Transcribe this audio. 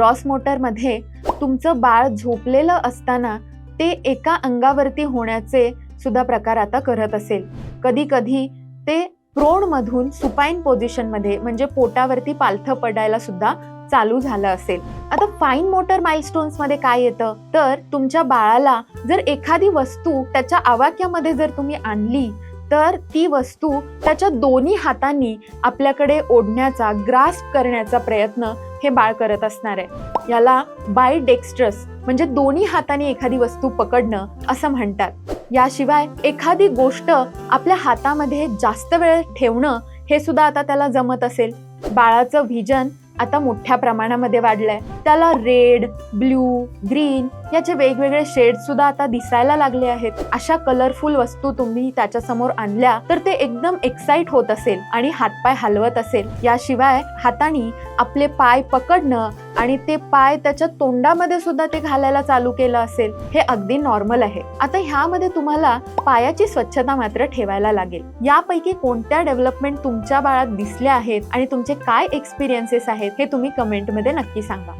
Gross मोटरमध्ये तुमचं बाळ झोपलेलं असताना ते एका अंगावरती होण्याचे सुद्धा प्रकार आता करत असेल. कधी कधी ते प्रोणमधून सुपाईन पोझिशनमध्ये म्हणजे पोटावरती पालथं पडायला सुद्धा चालू झालं असेल. आता फाईन मोटर माइलस्टोन्स मध्ये काय येतं तर तुमच्या बाळाला जर एखादी वस्तू त्याच्या आवाक्यामध्ये जर तुम्ही आणली तर ती वस्तू त्याच्या दोन्ही हातांनी आपल्याकडे ओढण्याचा, ग्रास्प करण्याचा प्रयत्न हे बाळ करत असणार आहे. याला बायडेक्स्ट्रस म्हणजे दोन्ही हातांनी एखादी वस्तू पकडणं असं म्हणतात. याशिवाय एखादी गोष्ट आपल्या हातामध्ये जास्त वेळ ठेवणं हे सुद्धा आता त्याला जमत असेल. बाळाचं व्हिजन आता मोठ्या प्रमाणामध्ये वाढलंय. त्याला रेड, ब्ल्यू, ग्रीन याचे वेगवेगळे शेड्स सुद्धा आता दिसायला लागले आहेत. अशा कलरफुल वस्तू तुम्ही त्याच्या समोर आणल्या तर ते एकदम एक्साइट होत असेल आणि हातपाय हलवत असेल. याशिवाय हाताने आपले पाय पकडणं आणि ते पाय त्याच्या तोंडामध्ये सुद्धा ते घालायला चालू केलं असेल. हे अगदी नॉर्मल आहे. आता ह्यामध्ये तुम्हाला पायाची स्वच्छता मात्र ठेवायला लागेल. यापैकी कोणत्या डेव्हलपमेंट तुमच्या बाळात दिसल्या आहेत आणि तुमचे काय एक्सपिरियन्सेस आहेत हे तुम्ही कमेंटमध्ये नक्की सांगा.